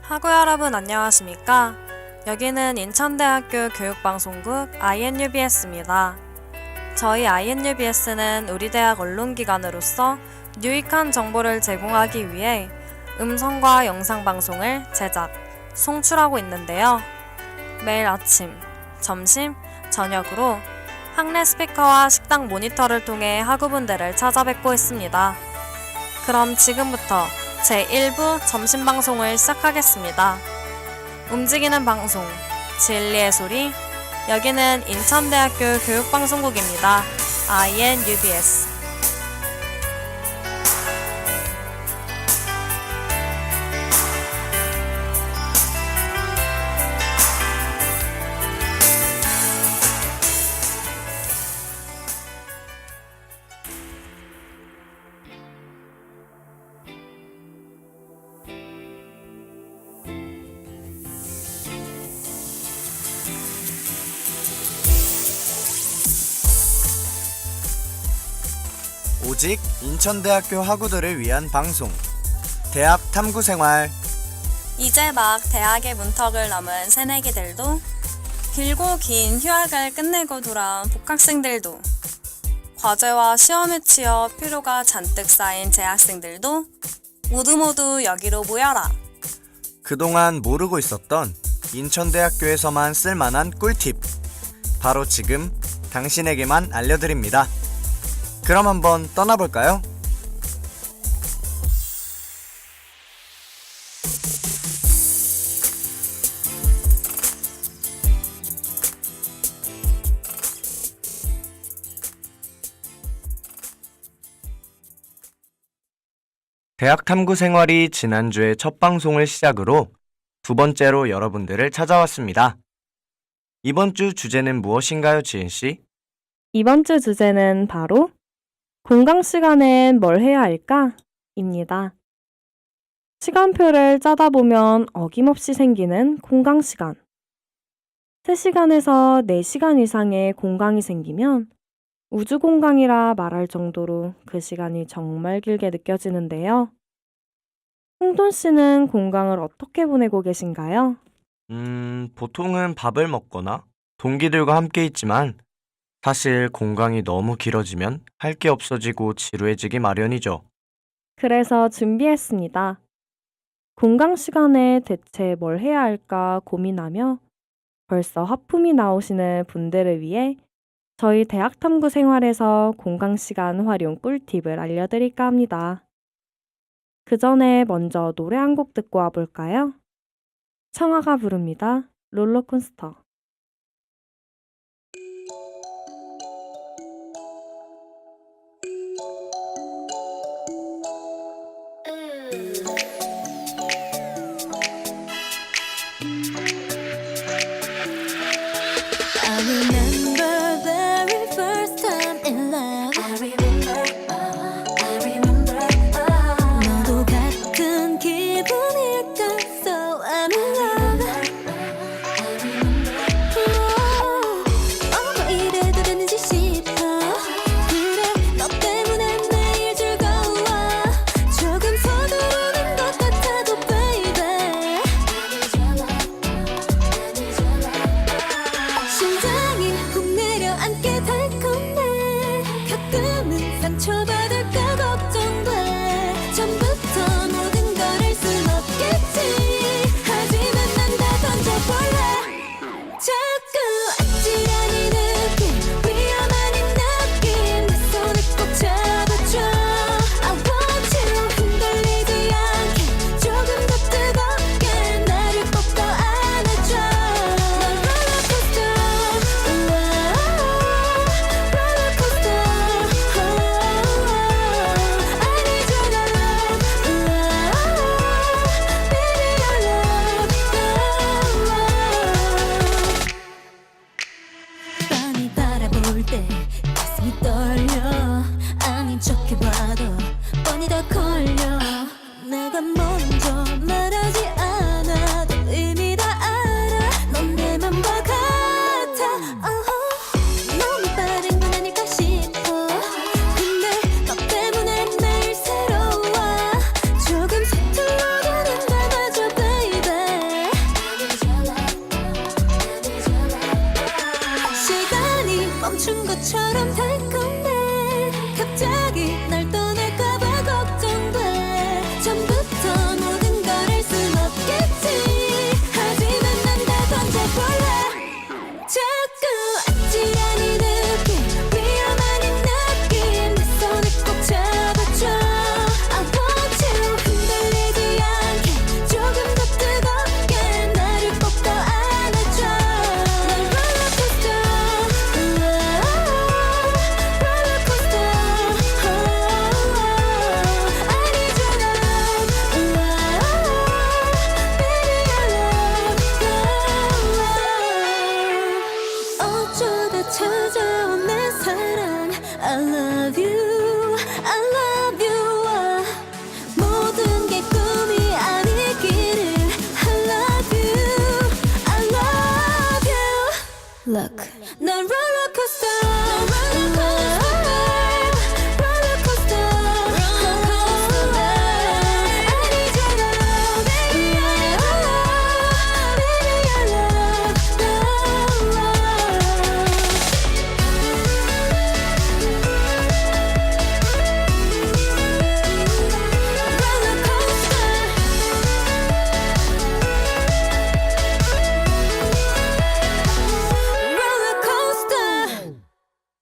학우 여러분 안녕하십니까? 여기는 인천대학교 교육방송국 INUBS입니다. 저희 INUBS는 우리 대학 언론기관으로서 유익한 정보를 제공하기 위해 음성과 영상방송을 제작, 송출하고 있는데요. 매일 아침, 점심, 저녁으로 학내 스피커와 식당 모니터를 통해 학우분들을 찾아뵙고 있습니다. 그럼 지금부터 제1부 점심방송을 시작하겠습니다. 움직이는 방송, 진리의 소리, 여기는 인천대학교 교육방송국입니다. INUBS. 오직 인천대학교 학우들을 위한 방송, 대학 탐구생활. 이제 막 대학의 문턱을 넘은 새내기들도, 길고 긴 휴학을 끝내고 돌아온 복학생들도, 과제와 시험에 치여 피로가 잔뜩 쌓인 재학생들도 모두 여기로 모여라. 그동안 모르고 있었던 인천대학교에서만 쓸만한 꿀팁, 바로 지금 당신에게만 알려드립니다. 그럼 한번 떠나볼까요? 대학 탐구 생활이 지난주에 첫 방송을 시작으로 두 번째로 여러분들을 찾아왔습니다. 이번 주 주제는 무엇인가요, 지은씨? 이번 주 주제는 바로 공강 시간엔 뭘 해야 할까? 입니다. 시간표를 짜다 보면 어김없이 생기는 공강 시간. 3시간에서 4시간 이상의 공강이 생기면 우주공강이라 말할 정도로 그 시간이 정말 길게 느껴지는데요. 홍돈 씨는 공강을 어떻게 보내고 계신가요? 보통은 밥을 먹거나 동기들과 함께 있지만 사실 공강이 너무 길어지면 할 게 없어지고 지루해지기 마련이죠. 그래서 준비했습니다. 공강 시간에 대체 뭘 해야 할까 고민하며 벌써 하품이 나오시는 분들을 위해 저희 대학 탐구 생활에서 공강 시간 활용 꿀팁을 알려드릴까 합니다. 그 전에 먼저 노래 한 곡 듣고 와볼까요? 청아가 부릅니다. 롤러코스터. I remember very first time in love. I remember. 너도 같은 기분일까? So I'm in love. 왜 이래 되는지 싶어. 그래 너 때문에 매일 즐거워. 조금 서두르는 것 같아도 baby. 심장이 훅 내려앉게 달콤해. 가끔은 상처받을까 걱정돼. 처음부터 모든 걸 할 순 없겠지.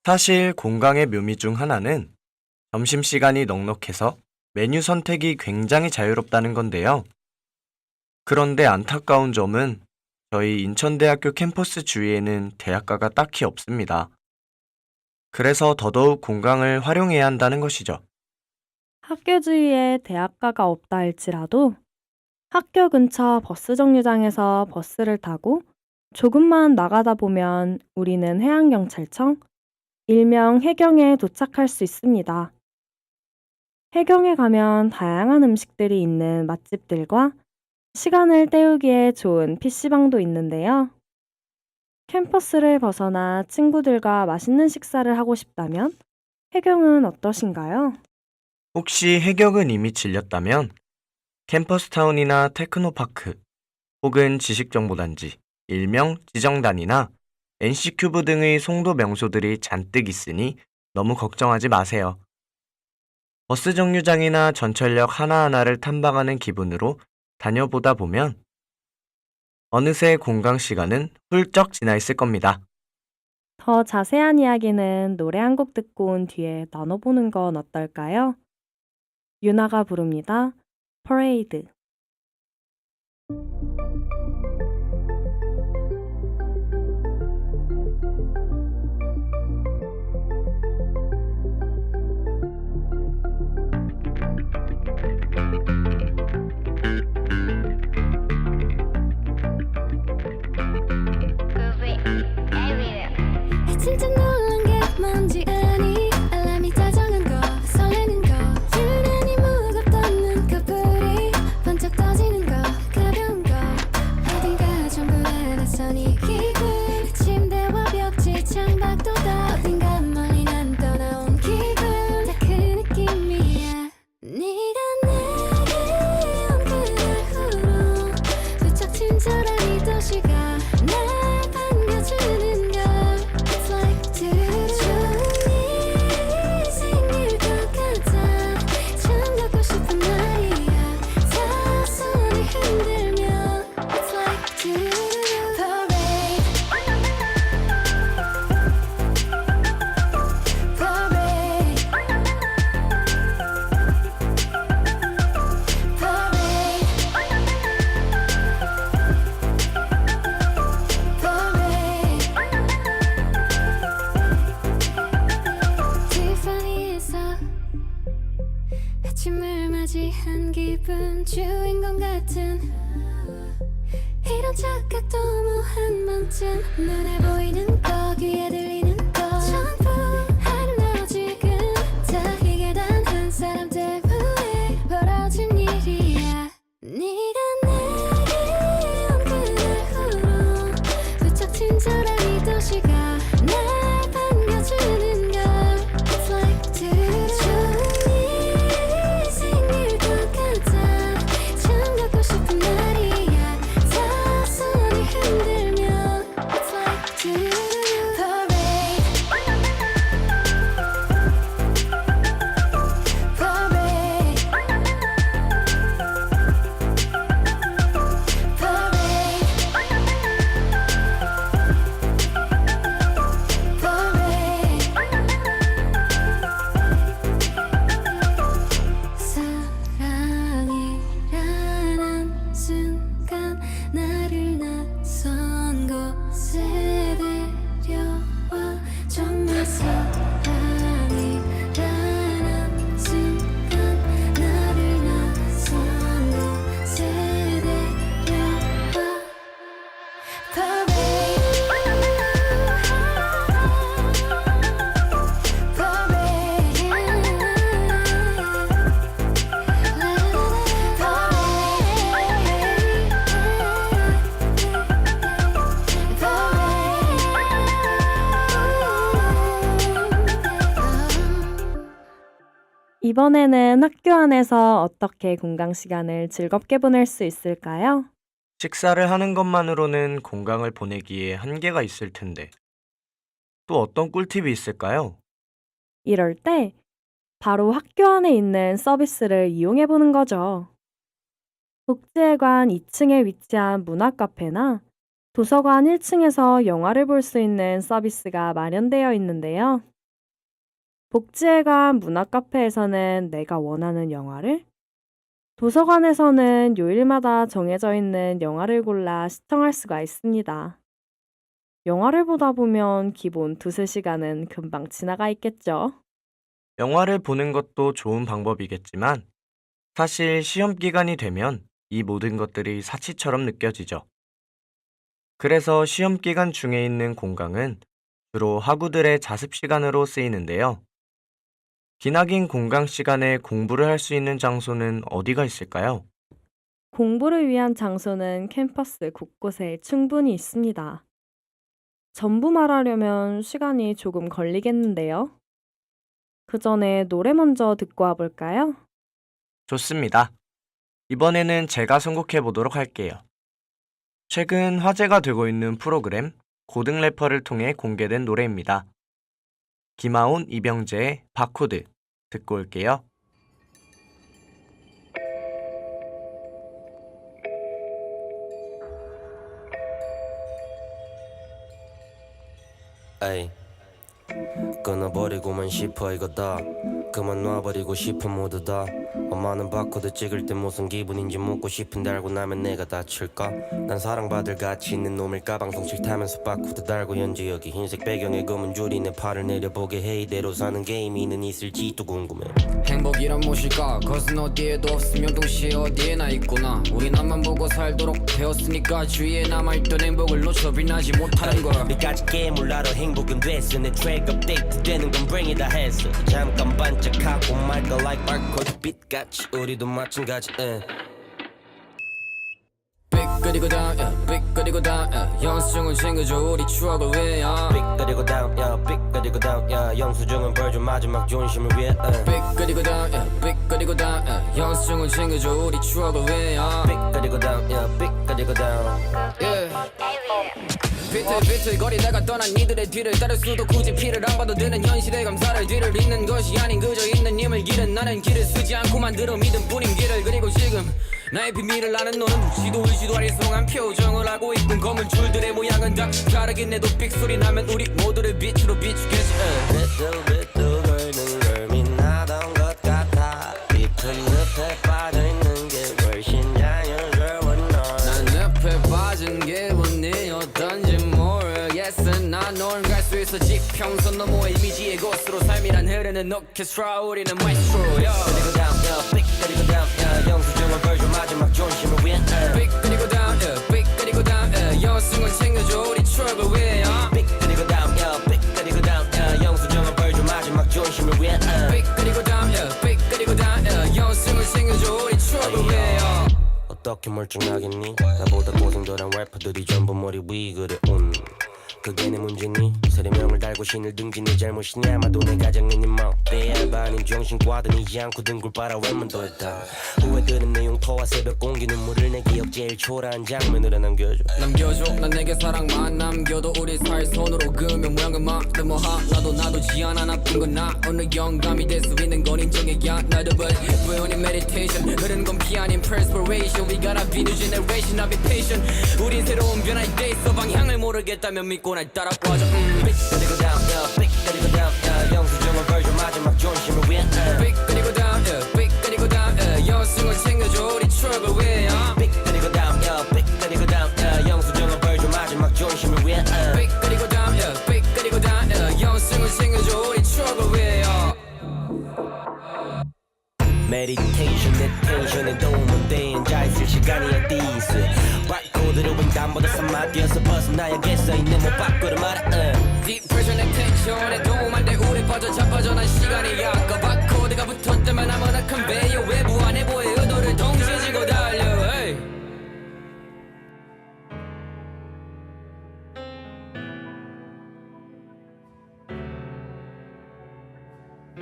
사실 공강의 묘미 중 하나는 점심시간이 넉넉해서 메뉴 선택이 굉장히 자유롭다는 건데요. 그런데 안타까운 점은 저희 인천대학교 캠퍼스 주위에는 대학가가 딱히 없습니다. 그래서 더더욱 공강을 활용해야 한다는 것이죠. 학교 주위에 대학가가 없다 할지라도 학교 근처 버스 정류장에서 버스를 타고 조금만 나가다 보면 우리는 해양경찰청, 일명 해경에 도착할 수 있습니다. 해경에 가면 다양한 음식들이 있는 맛집들과 시간을 때우기에 좋은 PC방도 있는데요. 캠퍼스를 벗어나 친구들과 맛있는 식사를 하고 싶다면 해경은 어떠신가요? 혹시 해경은 이미 질렸다면 캠퍼스타운이나 테크노파크 혹은 지식정보단지, 일명 지정단이나 NC큐브 등의 송도 명소들이 잔뜩 있으니 너무 걱정하지 마세요. 버스 정류장이나 전철역 하나하나를 탐방하는 기분으로 다녀보다 보면 어느새 공강 시간은 훌쩍 지나 있을 겁니다. 더 자세한 이야기는 노래 한 곡 듣고 온 뒤에 나눠보는 건 어떨까요? 유나가 부릅니다. 퍼레이드. 진짜 놀란 게 뭔지 아니 알람이 다정한 거 설레는 거 유난히 무겁던 눈꺼풀이 번쩍 떠지는 거 가벼운 거 어딘가 전부 낯선 이 기분 침대와 벽지 창밖도다 어딘가 멀리 난 떠나온 기분 다 그 느낌이야 네가 내게 온 그날 후로 부쩍 친절한 이 도시가 날 반겨주는 It's like 좋은 일이 생길 것 같아 처음 갖고 싶은 말이야 다 손이 흔들면 It's like 티파니에서 아침을 맞이한 기분 주인공 같은 이런 착각도 뭐 한 번쯤 눈에 보이는 거 귀에 들리는 거 전부 아름다워 지금 다 이게 단 한 사람 때문에 벌어진 일이야 네가 내게 온 그날 후로 부쩍 친절한 이 도시가 날 반겨주는 걸 It's like 좋은 일이 생길 것 같아 처음 갖고 싶은 말이야 다 손이 흔들면 It's like parade 사랑이라는 순간 나를 낯선 곳에 데려와 정말 사랑이라는 순간 나를 낯선 곳에 데려와 이번에는 학교 안에서 어떻게 공강 시간을 즐겁게 보낼 수 있을까요? 식사를 하는 것만으로는 공강을 보내기에 한계가 있을 텐데 또 어떤 꿀팁이 있을까요? 이럴 때 바로 학교 안에 있는 서비스를 이용해 보는 거죠. 국제회관 2층에 위치한 문화카페나 도서관 1층에서 영화를 볼 수 있는 서비스가 마련되어 있는데요. 복지회관 문화카페에서는 내가 원하는 영화를, 도서관에서는 요일마다 정해져 있는 영화를 골라 시청할 수가 있습니다. 영화를 보다 보면 기본 두세 시간은 금방 지나가 있겠죠. 영화를 보는 것도 좋은 방법이겠지만 사실 시험 기간이 되면 이 모든 것들이 사치처럼 느껴지죠. 그래서 시험 기간 중에 있는 공강은 주로 학우들의 자습 시간으로 쓰이는데요. 기나긴 공강 시간에 공부를 할 수 있는 장소는 어디가 있을까요? 공부를 위한 장소는 캠퍼스 곳곳에 충분히 있습니다. 전부 말하려면 시간이 조금 걸리겠는데요. 그 전에 노래 먼저 듣고 와볼까요? 좋습니다. 이번에는 제가 선곡해 보도록 할게요. 최근 화제가 되고 있는 프로그램 고등 래퍼를 통해 공개된 노래입니다. 김하온, 이병재의 바코드 듣고 올게요. 에이 끊어버리고만 싶어 이거 다 그만 놔버리고 싶은 모두 다 엄마는 바코드 찍을 때 무슨 기분인지 묻고 싶은데 알고 나면 내가 다칠까 난 사랑받을 가치 있는 놈일까 방송 싫다면서 바코드 달고 현재 여기 흰색 배경에 검은 줄이 내 팔을 내려보게 해 이대로 사는 게임이는 있을지도 궁금해 행복이란 무엇일까 그것은 어디에도 없으면 동시에 어디에나 있구나 우리 앞만 보고 살도록 배웠으니까 주위에 남아있던 행복을 놓쳐 빛나지 못하는 거야 우리까지 깨물라러 행복은 됐어 내 트랙 업데이트 되는 건 bring it 했어 잠깐 반짝하고 말까 like 바코드 빛같이 우리도 마찬가지 삐끗이고 다음 삐끗이고 다음 영수증을 챙겨줘 우리 추억을 위해 삐끗이고 다음 삐끗이고 다음 영수증은 벌줘 마지막 존심을 위해 삐끗이고 다음 삐끗이고 다음 영수증을 챙겨줘 우리 추억을 위해 삐끗이고 다음 삐끗이고 다음 비틀비틀거리다가 떠난 이들의 뒤를 따를 수도 굳이 피를 안 봐도 되는 현실의 감사를 뒤를 잇는 것이 아닌 그저 있는 힘을 기른 나는 길을 쓰지 않고 만들어 믿음 뿐인 길을 그리고 지금 나의 비밀을 아는 너는 묻지도 울지도 아리송한 표정을 하고 있군 검은 줄들의 모양은 다 다르긴 해도 삑소리 나면 우리 모두를 빛으로 비추겠지 비틀비틀거리는 걸 빛나던 것 같아 깊은 늪에 빠져있는 게 훨씬 자연스러워 난 늪에 빠진 기분이었던지 모르겠어 난 널 갈 수 있어 지평선 너머의 이미지의 곳으로 삶이란 흐르는 오케스트라 우리는 마이스트로 삐끗이고 다음 삐끗이고 다음 영수증은 벌줘 마지막 존심을 위해 삐끗이고 다음 삐끗이고 다음 영수증을 챙겨줘 우리 추억을 위해 삐끗이고 다음 삐끗이고 다음 영수증은 벌줘 마지막 존심을 위해 삐끗이고 다음 삐끗이고 다음 영수증을 챙겨줘 우리 추억을 위해 어떻게 멀쩡하겠니 나보다 고생덜한 래퍼들이 전부 머리 위 그래 그게 내 문제니 세례명을 달고 신을 등진 네 잘못이니 아마도 내 가정은 네 멋대 알바 아닌 정신 꽈드니지 않고 등굴 빨아 웬만 더 했다 후회들은 내 용토와 새벽 공기 눈물을 내 기억 제일 초라한 장면으로 남겨줘 난 내게 사랑만 남겨도 우리 사이 손으로 그으면 모양은 마음을 나도 지않아 나쁜 건 나 어느 영감이 될 수 있는 건 인정해야 나도 but 우연히 meditation 흐르는 건 피 아닌 perspiration We gotta be new generation I'll be patient 우린 새로운 변화에 돼 있어 방향을 모르겠다면 믿고 날 따라와줘 삐끗이고 다음 삐끗이고 다음 영수증은 벌줘 마지막 존심을 위해 삐끗이고 다음 삐끗이고 다음 영수증을 챙겨줘 우리 추억을 위해 삐끗이고 다음 삐끗이고 다음 영수증은 벌줘 마지막 존심을 위해 삐끗이고 다음 삐끗이고 다음 영수증을 챙겨줘 우리 추억을 위해 메디테이션 내 텐션에 도움은 돼 앉아있을 시간이 어디 있어 바코드로 횡단보다 산마디어서 벗어나야겠어 있는 못 바꾸려 말아 디프레션 내 텐션에 도움 안돼 우리 빠져 자빠져 난 시간이 아까 바코드가 붙었다면 아무나 컨베이어 외부 안에 보의 의도를 동시에 지고 달려 hey.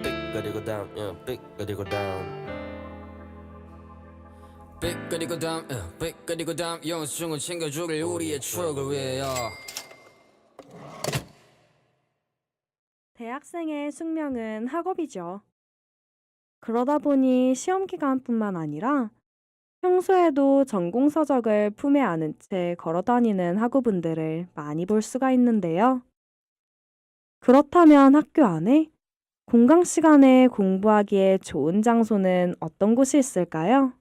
삐끗이고 다음 삐끗이고 다음 삐끗이고 다음 삐끗이고 다음 영수증을 챙겨주길 우리의 추억을 위해 대학생의 숙명은 학업이죠. 그러다 보니 시험 기간뿐만 아니라 평소에도 전공 서적을 품에 안은 채 걸어 다니는 학우분들을 많이 볼 수가 있는데요. 그렇다면 학교 안에 공강 시간에 공부하기에 좋은 장소는 어떤 곳이 있을까요?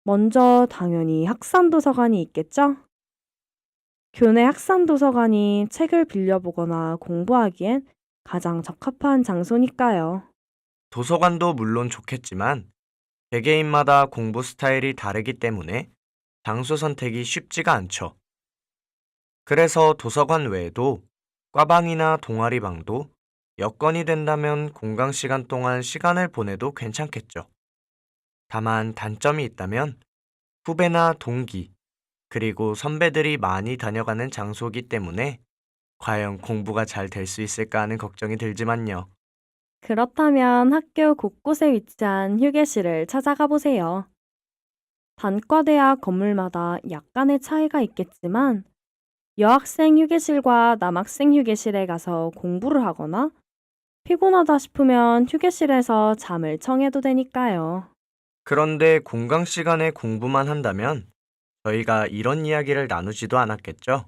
먼저 당연히 학산도서관이 있겠죠? 교내 학산도서관이 책을 빌려보거나 공부하기엔 가장 적합한 장소니까요. 도서관도 물론 좋겠지만 개개인마다 공부 스타일이 다르기 때문에 장소 선택이 쉽지가 않죠. 그래서 도서관 외에도 과방이나 동아리방도 여건이 된다면 공강 시간 동안 시간을 보내도 괜찮겠죠. 다만 단점이 있다면 후배나 동기, 그리고 선배들이 많이 다녀가는 장소이기 때문에 과연 공부가 잘 될 수 있을까 하는 걱정이 들지만요. 그렇다면 학교 곳곳에 위치한 휴게실을 찾아가 보세요. 단과대학 건물마다 약간의 차이가 있겠지만 여학생 휴게실과 남학생 휴게실에 가서 공부를 하거나 피곤하다 싶으면 휴게실에서 잠을 청해도 되니까요. 그런데 공강 시간에 공부만 한다면 저희가 이런 이야기를 나누지도 않았겠죠?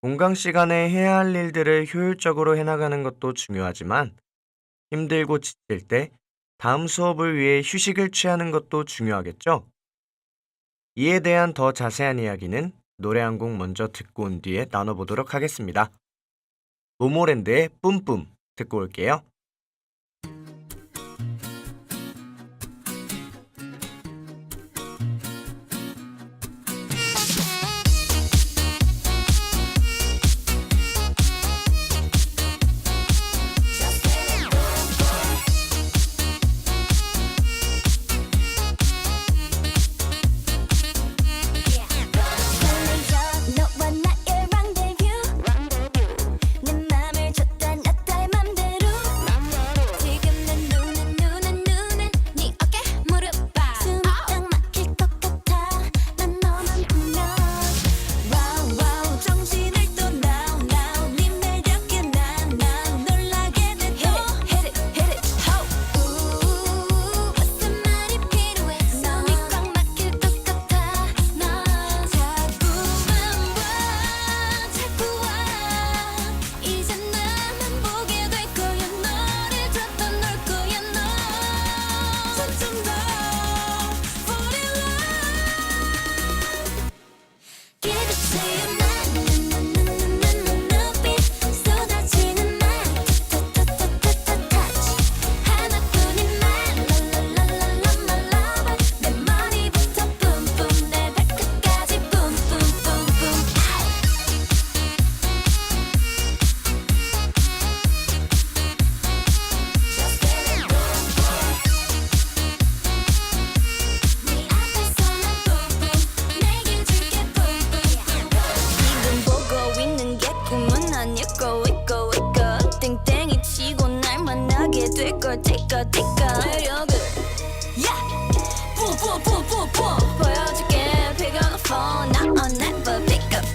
공강 시간에 해야 할 일들을 효율적으로 해나가는 것도 중요하지만 힘들고 지칠 때 다음 수업을 위해 휴식을 취하는 것도 중요하겠죠? 이에 대한 더 자세한 이야기는 노래 한 곡 먼저 듣고 온 뒤에 나눠보도록 하겠습니다. 모모랜드의 뿜뿜 듣고 올게요. 너와 나의 rendezvous 내 맘을 줬다 놨다 맘대로 지금 내 눈은 네 어깨 무릎 봐 숨이 딱 막힐 것 같아 난 너만 보면 wow wow 정신을 또 now 네 매력에 난 놀라게 돼 hit it ho 무슨 말이 필요해 숨이 꽉 막힐 것 같아 넌 자꾸 와 이제 나만 보게 될 거야 너를 줬다 놓을 거야 너 점점 더 fall in love 기대치는 난 눈빛 쏟아지는 말 touch 하나뿐인 말 my lover 내 머리부터 뿜뿜 내 발끝까지 뿜뿜뿜뿜 네 앞에서는 뿜뿜 내게 줄게 뿜뿜 지금 보고 있는 게 꿈은 아닐 거 있고 땡땡이 치고 날 만나게 될걸 티까 매력을 보여줄게 pick up the phone now or never pick up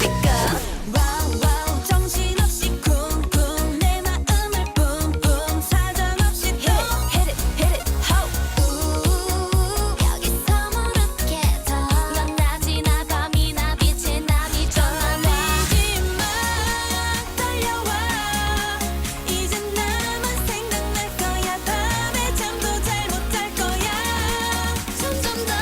wow wow 정신없이 쿵쿵 내 마음을 뿜뿜 사정없이 또 hit it ho 여기서 무릎께서 넌 낮이나 밤이나 빛이나 비춰나 내지마 달려와 이제 나만 생각날 거야 밤에 잠도 잘 못 잘 거야 점점 더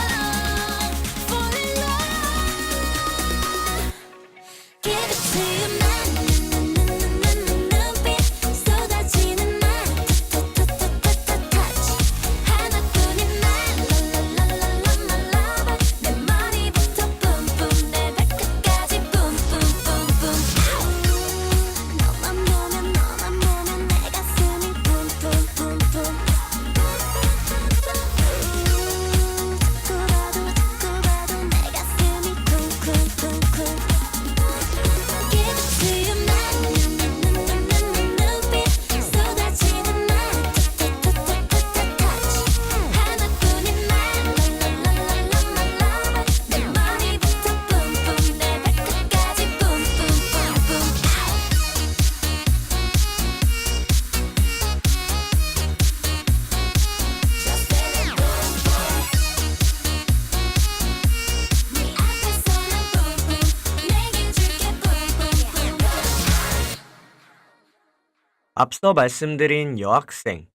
앞서 말씀드린 여학생,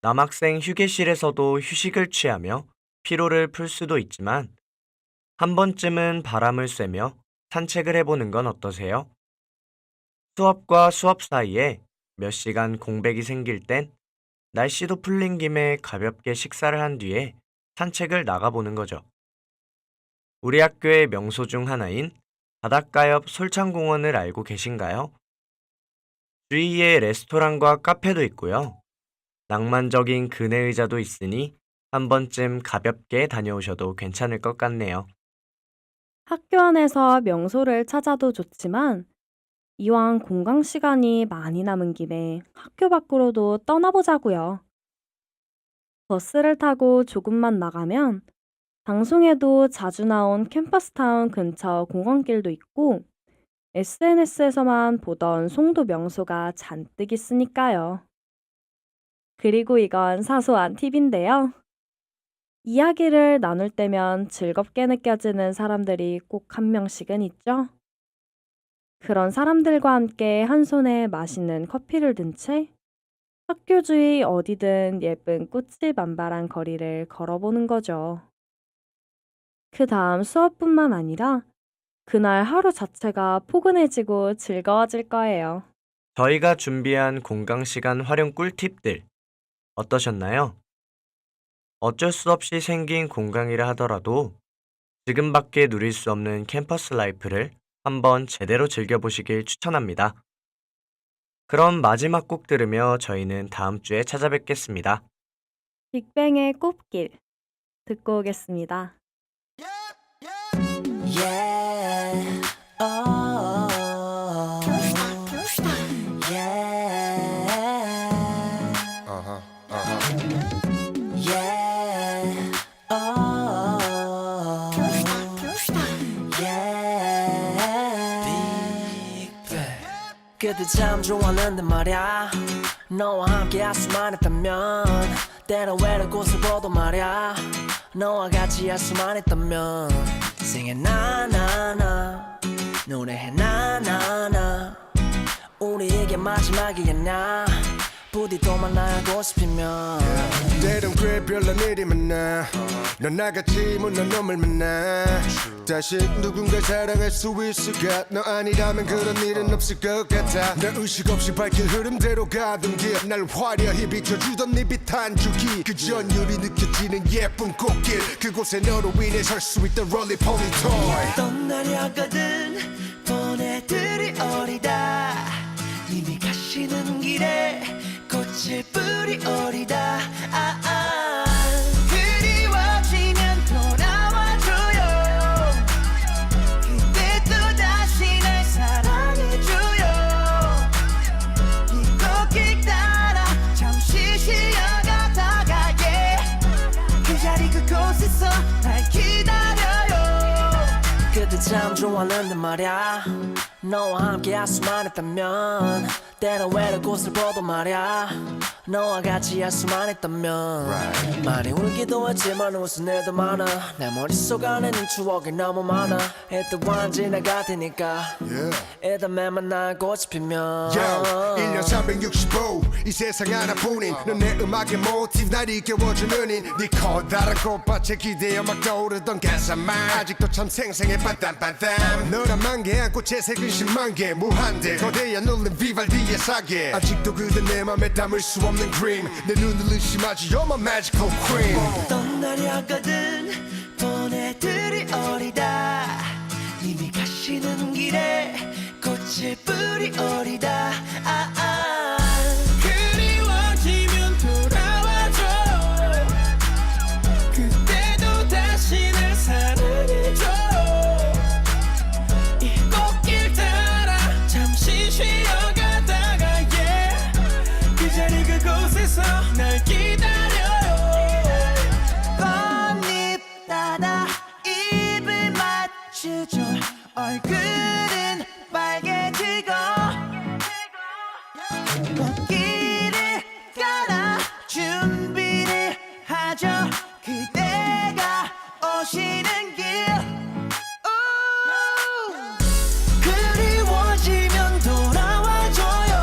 남학생 휴게실에서도 휴식을 취하며 피로를 풀 수도 있지만 한 번쯤은 바람을 쐬며 산책을 해보는 건 어떠세요? 수업과 수업 사이에 몇 시간 공백이 생길 땐 날씨도 풀린 김에 가볍게 식사를 한 뒤에 산책을 나가보는 거죠. 우리 학교의 명소 중 하나인 바닷가 옆 솔창공원을 알고 계신가요? 주위에 레스토랑과 카페도 있고요. 낭만적인 그네 의자도 있으니 한 번쯤 가볍게 다녀오셔도 괜찮을 것 같네요. 학교 안에서 명소를 찾아도 좋지만 이왕 공강 시간이 많이 남은 김에 학교 밖으로도 떠나보자고요. 버스를 타고 조금만 나가면 방송에도 자주 나온 캠퍼스타운 근처 공원길도 있고 SNS에서만 보던 송도 명소가 잔뜩 있으니까요. 그리고 이건 사소한 팁인데요. 이야기를 나눌 때면 즐겁게 느껴지는 사람들이 꼭 한 명씩은 있죠. 그런 사람들과 함께 한 손에 맛있는 커피를 든 채 학교 주위 어디든 예쁜 꽃이 만발한 거리를 걸어보는 거죠. 그 다음 수업뿐만 아니라 그날 하루 자체가 포근해지고 즐거워질 거예요. 저희가 준비한 공강시간 활용 꿀팁들 어떠셨나요? 어쩔 수 없이 생긴 공강이라 하더라도 지금밖에 누릴 수 없는 캠퍼스 라이프를 한번 제대로 즐겨보시길 추천합니다. 그럼 마지막 곡 들으며 저희는 다음 주에 찾아뵙겠습니다. 빅뱅의 꽃길 듣고 오겠습니다. Yeah. Oh. Yeah. Yeah. Oh. Yeah. Big Bang. 그때 참 좋았는데 말야. 너와 함께 할 수만 있다면 때로 외로운 곳을 보도 말야. 너와 같이 할 수만 있다면 Singing na na na 노래해 na na na 우리에게 마지막이겠냐 부디 또 만나고 싶으면 때론 그래 별난 일이 많아 넌 나같이 못난 놈을 만나 다시 누군가 사랑할 수 있을까 너 아니라면 그런 일은 없을 것 같아 나 의식 없이 밝힌 흐름대로 가던 길 날 화려히 비춰주던 네 빛한 줄기 그 전율이 느껴지는 예쁜 꽃길 그곳에 너로 인해 설 수 있던 롤리폴리 토이 떠나려거든 보내들이 어리다 이미 가시는 길에 꽃을 뿌리 어리다 그리워지면 돌아와줘요 그때 또 다시 날 사랑해줘요 이 꽃길 따라 잠시 쉬어가다가 그 자리 그곳에서 날 기다려요 그때 참 좋았는데 말야 너와 함께 할 수만 있다면 때론 외로운 곳을 보도 말야 너와 같이 할 수만 있다면 많이 울기도 했지만 웃은 일도 많아 내 머릿속 안에는 추억이 너무 많아 일단 지나갈 테니까 일단 매만 나고 싶으면 1년 365 이 세상 하나뿐인 넌 내 음악의 모티브 날 이겨워주는 인네 커다란 꽃밭에 기대어 막 떠오르던 가사만 아직도 참 생생해 빤딴빤딴 너란 만개 안고 채색은 10만 개 무한대 거대한 울림 비발디의 사계 아직도 그대 내 맘에 담을 수 없는 그림 내 눈을 의심하지 You're my magical queen 떠나려거든 보내들이 어리다 이미 가시는 길에 꽃을 뿌리 어리다 그리워지면 돌아와줘요 그때도 다시 날 사랑해줘요 이 꽃길 따라 잠시 쉬어가다가 그 자리 그곳에서 날 기다려요 꽃잎 따라 입을 맞추죠 얼굴은 빨개지고 꽃길을 깔아 준비를 하죠 그대가 오시는 길 그리워지면 돌아와줘요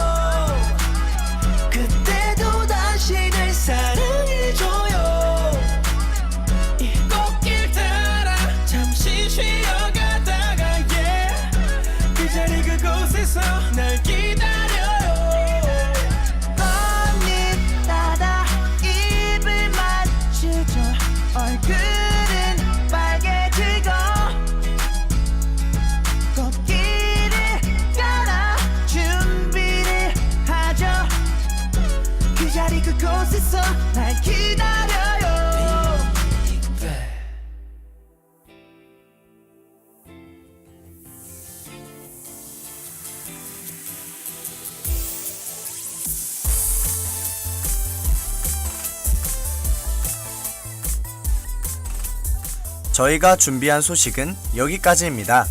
저희가 준비한 소식은 여기까지입니다.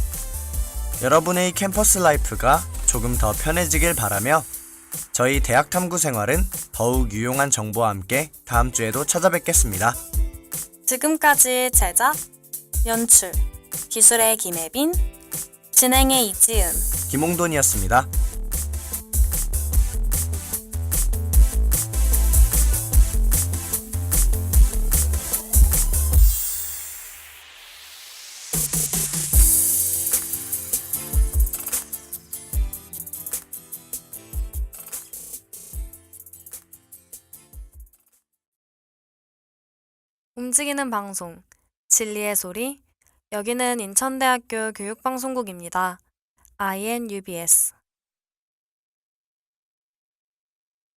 여러분의 캠퍼스 라이프가 조금 더 편해지길 바라며 저희 대학 탐구 생활은 더욱 유용한 정보와 함께 다음 주에도 찾아뵙겠습니다. 지금까지 제작, 연출, 기술의 김혜빈, 진행의 이지은, 김홍돈이었습니다. 움직이는 방송, 진리의 소리, 여기는 인천대학교 교육방송국입니다. INUBS